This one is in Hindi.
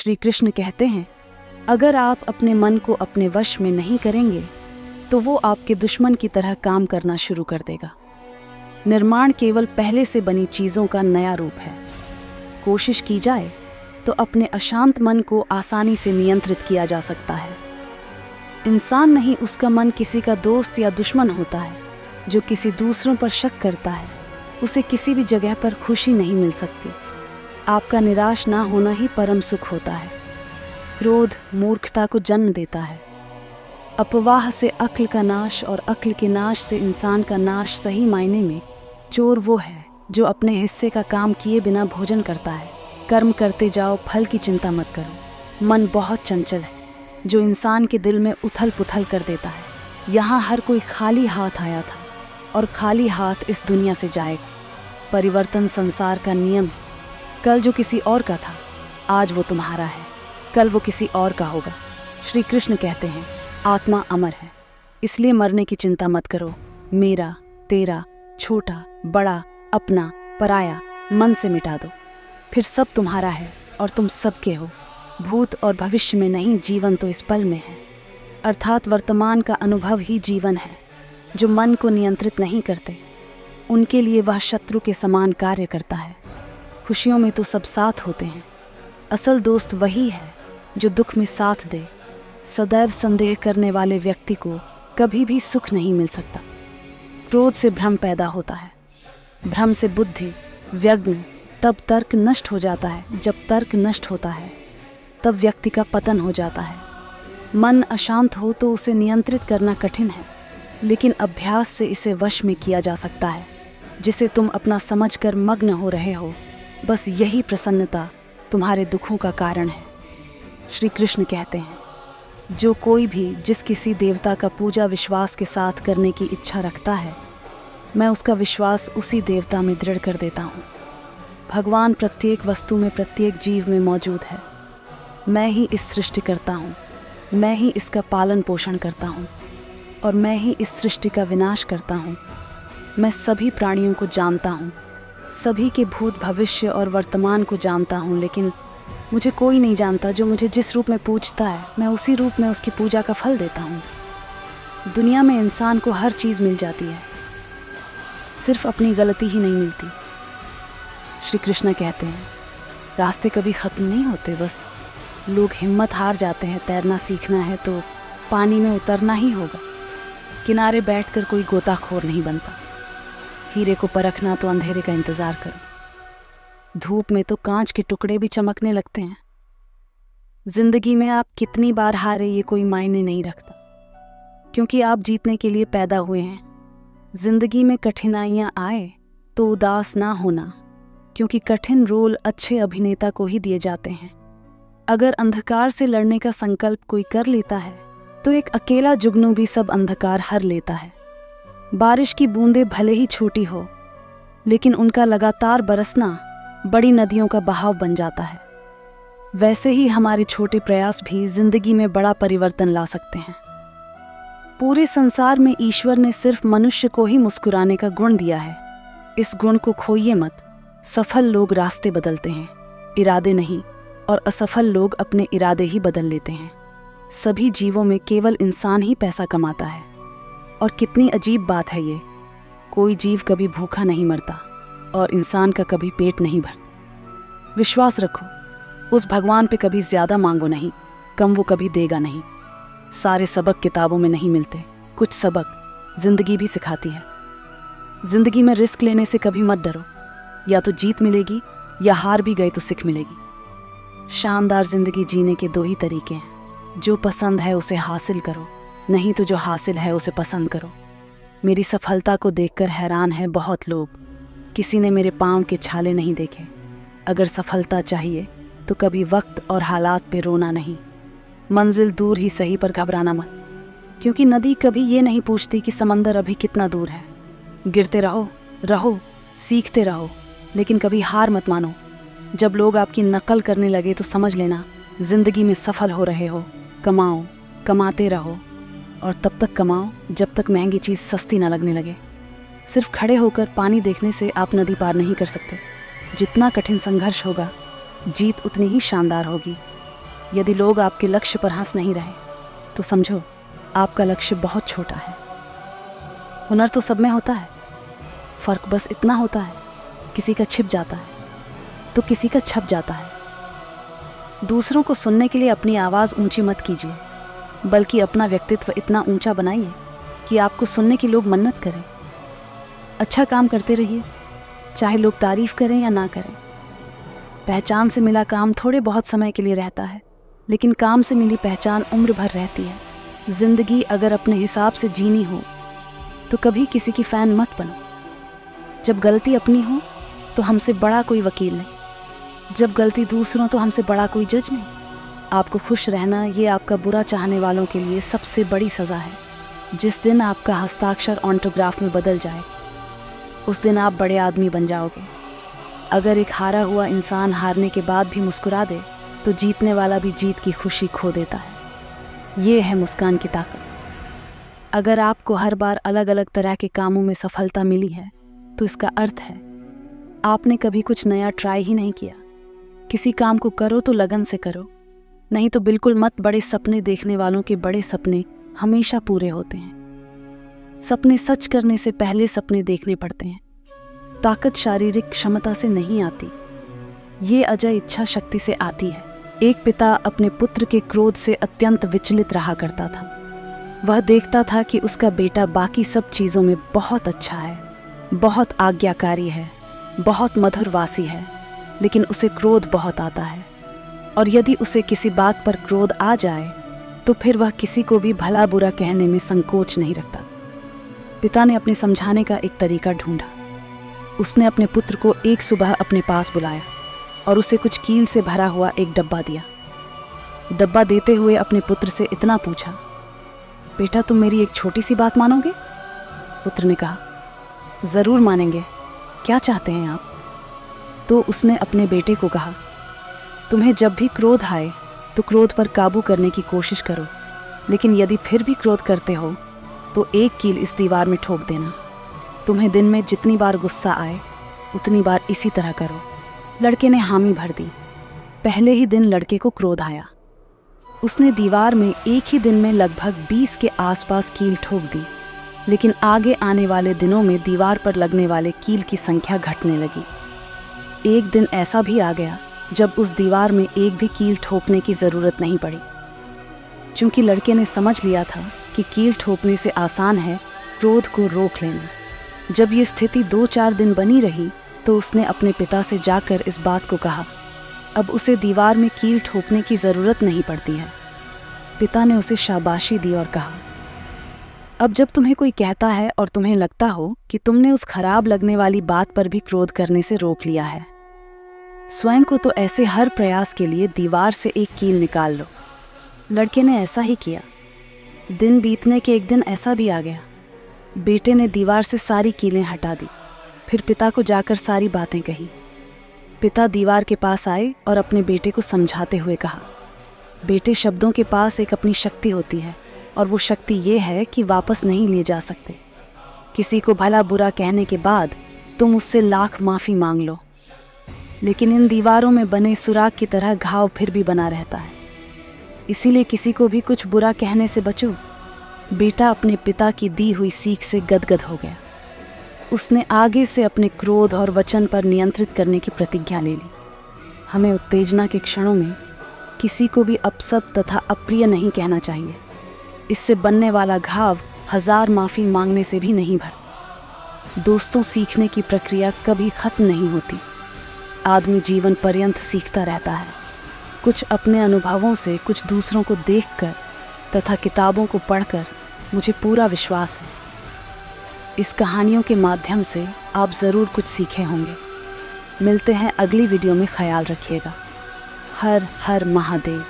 श्री कृष्ण कहते हैं, अगर आप अपने मन को अपने वश में नहीं करेंगे तो वो आपके दुश्मन की तरह काम करना शुरू कर देगा। निर्माण केवल पहले से बनी चीज़ों का नया रूप है। कोशिश की जाए तो अपने अशांत मन को आसानी से नियंत्रित किया जा सकता है। इंसान नहीं, उसका मन किसी का दोस्त या दुश्मन होता है। जो किसी दूसरों पर शक करता है उसे किसी भी जगह पर खुशी नहीं मिल सकती। आपका निराश ना होना ही परम सुख होता है। क्रोध मूर्खता को जन्म देता है। अपवाह से अक्ल का नाश और अक्ल के नाश से इंसान का नाश। सही मायने में चोर वो है जो अपने हिस्से का काम किए बिना भोजन करता है। कर्म करते जाओ, फल की चिंता मत करो। मन बहुत चंचल है जो इंसान के दिल में उथल पुथल कर देता है। यहाँ हर कोई खाली हाथ आया था और खाली हाथ इस दुनिया से जाएगा। परिवर्तन संसार का नियम है। कल जो किसी और का था आज वो तुम्हारा है, कल वो किसी और का होगा। श्री कृष्ण कहते हैं, आत्मा अमर है, इसलिए मरने की चिंता मत करो। मेरा, तेरा, छोटा, बड़ा, अपना, पराया मन से मिटा दो, फिर सब तुम्हारा है और तुम सबके हो। भूत और भविष्य में नहीं, जीवन तो इस पल में है। अर्थात वर्तमान का अनुभव ही जीवन है। जो मन को नियंत्रित नहीं करते उनके लिए वह शत्रु के समान कार्य करता है। खुशियों में तो सब साथ होते हैं। असल दोस्त वही है जो दुख में साथ दे। सदैव संदेह करने वाले व्यक्ति को कभी भी सुख नहीं मिल सकता। क्रोध से भ्रम पैदा होता है, भ्रम से बुद्धि, व्यग्र, तब तर्क नष्ट हो जाता है। जब तर्क नष्ट होता है तब व्यक्ति का पतन हो जाता है। मन अशांत हो तो उसे नियंत्रित करना कठिन है, लेकिन अभ्यास से इसे वश में किया जा सकता है। जिसे तुम अपना समझकर मग्न हो रहे हो, बस यही प्रसन्नता तुम्हारे दुखों का कारण है। श्री कृष्ण कहते हैं, जो कोई भी जिस किसी देवता का पूजा विश्वास के साथ करने की इच्छा रखता है, मैं उसका विश्वास उसी देवता में दृढ़ कर देता हूँ। भगवान प्रत्येक वस्तु में, प्रत्येक जीव में मौजूद है। मैं ही इस सृष्टि करता हूँ, मैं ही इसका पालन पोषण करता हूँ और मैं ही इस सृष्टि का विनाश करता हूँ। मैं सभी प्राणियों को जानता हूँ, सभी के भूत, भविष्य और वर्तमान को जानता हूँ, लेकिन मुझे कोई नहीं जानता। जो मुझे जिस रूप में पूजता है मैं उसी रूप में उसकी पूजा का फल देता हूँ। दुनिया में इंसान को हर चीज़ मिल जाती है, सिर्फ अपनी गलती ही नहीं मिलती। श्री कृष्ण कहते हैं, रास्ते कभी ख़त्म नहीं होते, बस लोग हिम्मत हार जाते हैं। तैरना सीखना है तो पानी में उतरना ही होगा। किनारे बैठकर कोई गोताखोर नहीं बनता। हीरे को परखना तो अंधेरे का इंतज़ार करो। धूप में तो कांच के टुकड़े भी चमकने लगते हैं। जिंदगी में आप कितनी बार हारे ये कोई मायने नहीं रखता, क्योंकि आप जीतने के लिए पैदा हुए हैं। जिंदगी में कठिनाइयाँ आए तो उदास ना होना, क्योंकि कठिन रोल अच्छे अभिनेता को ही दिए जाते हैं। अगर अंधकार से लड़ने का संकल्प कोई कर लेता है तो एक अकेला जुगनू भी सब अंधकार हर लेता है। बारिश की बूंदें भले ही छोटी हो, लेकिन उनका लगातार बरसना बड़ी नदियों का बहाव बन जाता है। वैसे ही हमारे छोटे प्रयास भी जिंदगी में बड़ा परिवर्तन ला सकते हैं। पूरे संसार में ईश्वर ने सिर्फ मनुष्य को ही मुस्कुराने का गुण दिया है। इस गुण को खोइए मत। सफल लोग रास्ते बदलते हैं, इरादे नहीं, और असफल लोग अपने इरादे ही बदल लेते हैं। सभी जीवों में केवल इंसान ही पैसा कमाता है। और कितनी अजीब बात है ये, कोई जीव कभी भूखा नहीं मरता और इंसान का कभी पेट नहीं भरता। विश्वास रखो, उस भगवान पे कभी ज़्यादा मांगो नहीं, कम वो कभी देगा नहीं। सारे सबक किताबों में नहीं मिलते, कुछ सबक जिंदगी भी सिखाती है। जिंदगी में रिस्क लेने से कभी मत डरो, या तो जीत मिलेगी या हार भी गए तो सीख मिलेगी। शानदार जिंदगी जीने के दो ही तरीके हैं, जो पसंद है उसे हासिल करो, नहीं तो जो हासिल है उसे पसंद करो। मेरी सफलता को देखकर हैरान है बहुत लोग, किसी ने मेरे पाँव के छाले नहीं देखे। अगर सफलता चाहिए तो कभी वक्त और हालात पे रोना नहीं। मंजिल दूर ही सही पर घबराना मत, क्योंकि नदी कभी ये नहीं पूछती कि समंदर अभी कितना दूर है। गिरते रहो, सीखते रहो, लेकिन कभी हार मत मानो। जब लोग आपकी नकल करने लगे तो समझ लेना जिंदगी में सफल हो रहे हो। कमाओ, कमाते रहो, और तब तक कमाओ जब तक महंगी चीज़ सस्ती ना लगने लगे। सिर्फ खड़े होकर पानी देखने से आप नदी पार नहीं कर सकते। जितना कठिन संघर्ष होगा, जीत उतनी ही शानदार होगी। यदि लोग आपके लक्ष्य पर हंस नहीं रहे तो समझो आपका लक्ष्य बहुत छोटा है। हुनर तो सब में होता है, फ़र्क बस इतना होता है किसी का छिप जाता है तो किसी का छप जाता है। दूसरों को सुनने के लिए अपनी आवाज़ ऊंची मत कीजिए, बल्कि अपना व्यक्तित्व इतना ऊंचा बनाइए कि आपको सुनने की लोग मन्नत करें। अच्छा काम करते रहिए, चाहे लोग तारीफ़ करें या ना करें। पहचान से मिला काम थोड़े बहुत समय के लिए रहता है, लेकिन काम से मिली पहचान उम्र भर रहती है। ज़िंदगी अगर अपने हिसाब से जीनी हो तो कभी किसी की फ़ैन मत बनो। जब गलती अपनी हो तो हमसे बड़ा कोई वकील नहीं, जब गलती दूसरों तो हमसे बड़ा कोई जज नहीं। आपको खुश रहना ये आपका बुरा चाहने वालों के लिए सबसे बड़ी सज़ा है। जिस दिन आपका हस्ताक्षर ऑटोग्राफ में बदल जाए उस दिन आप बड़े आदमी बन जाओगे। अगर एक हारा हुआ इंसान हारने के बाद भी मुस्कुरा दे तो जीतने वाला भी जीत की खुशी खो देता है। ये है मुस्कान की ताकत। अगर आपको हर बार अलग अलग तरह के कामों में सफलता मिली है तो इसका अर्थ है आपने कभी कुछ नया ट्राई ही नहीं किया। किसी काम को करो तो लगन से करो, नहीं तो बिल्कुल मत। बड़े सपने देखने वालों के बड़े सपने हमेशा पूरे होते हैं। सपने सच करने से पहले सपने देखने पड़ते हैं। ताकत शारीरिक क्षमता से नहीं आती, ये अजय इच्छा शक्ति से आती है। एक पिता अपने पुत्र के क्रोध से अत्यंत विचलित रहा करता था। वह देखता था कि उसका बेटा बाकी सब चीज़ों में बहुत अच्छा है, बहुत आज्ञाकारी है, बहुत मधुरवासी है, लेकिन उसे क्रोध बहुत आता है। और यदि उसे किसी बात पर क्रोध आ जाए तो फिर वह किसी को भी भला बुरा कहने में संकोच नहीं रखता। पिता ने अपने समझाने का एक तरीका ढूंढा। उसने अपने पुत्र को एक सुबह अपने पास बुलाया और उसे कुछ कील से भरा हुआ एक डब्बा दिया। डब्बा देते हुए अपने पुत्र से इतना पूछा, बेटा तुम मेरी एक छोटी सी बात मानोगे? पुत्र ने कहा, ज़रूर मानेंगे, क्या चाहते हैं आप? तो उसने अपने बेटे को कहा, तुम्हें जब भी क्रोध आए तो क्रोध पर काबू करने की कोशिश करो, लेकिन यदि फिर भी क्रोध करते हो तो एक कील इस दीवार में ठोक देना। तुम्हें दिन में जितनी बार गुस्सा आए उतनी बार इसी तरह करो। लड़के ने हामी भर दी। पहले ही दिन लड़के को क्रोध आया। उसने दीवार में एक ही दिन में लगभग 20 के आसपास कील ठोक दी, लेकिन आगे आने वाले दिनों में दीवार पर लगने वाले कील की संख्या घटने लगी। एक दिन ऐसा भी आ गया जब उस दीवार में एक भी कील ठोकने की ज़रूरत नहीं पड़ी। चूंकि लड़के ने समझ लिया था कि कील ठोकने से आसान है क्रोध को रोक लेना। जब ये स्थिति 2-4 दिन बनी रही तो उसने अपने पिता से जाकर इस बात को कहा। अब उसे दीवार में कील ठोकने की ज़रूरत नहीं पड़ती है। पिता ने उसे शाबाशी दी और कहा, अब जब तुम्हें कोई कहता है और तुम्हें लगता हो कि तुमने उस खराब लगने वाली बात पर भी क्रोध करने से रोक लिया है, स्वयं को तो ऐसे हर प्रयास के लिए दीवार से एक कील निकाल लो। लड़के ने ऐसा ही किया। दिन बीतने के एक दिन ऐसा भी आ गया। बेटे ने दीवार से सारी कीलें हटा दी। फिर पिता को जाकर सारी बातें कही। पिता दीवार के पास आए और अपने बेटे को समझाते हुए कहा, बेटे शब्दों के पास एक अपनी शक्ति होती है और वो शक्ति ये है कि वापस नहीं लिए जा सकते। किसी को भला बुरा कहने के बाद तुम उससे लाख माफ़ी मांग लो, लेकिन इन दीवारों में बने सुराग की तरह घाव फिर भी बना रहता है। इसीलिए किसी को भी कुछ बुरा कहने से बचो। बेटा अपने पिता की दी हुई सीख से गदगद हो गया। उसने आगे से अपने क्रोध और वचन पर नियंत्रित करने की प्रतिज्ञा ले ली। हमें उत्तेजना के क्षणों में किसी को भी अपशब्द तथा अप्रिय नहीं कहना चाहिए। इससे बनने वाला घाव 1000 माफ़ी मांगने से भी नहीं भरता। दोस्तों, सीखने की प्रक्रिया कभी खत्म नहीं होती। आदमी जीवन पर्यंत सीखता रहता है, कुछ अपने अनुभवों से, कुछ दूसरों को देखकर तथा किताबों को पढ़कर। मुझे पूरा विश्वास है इस कहानियों के माध्यम से आप ज़रूर कुछ सीखे होंगे। मिलते हैं अगली वीडियो में। ख्याल रखिएगा। हर हर महादेव।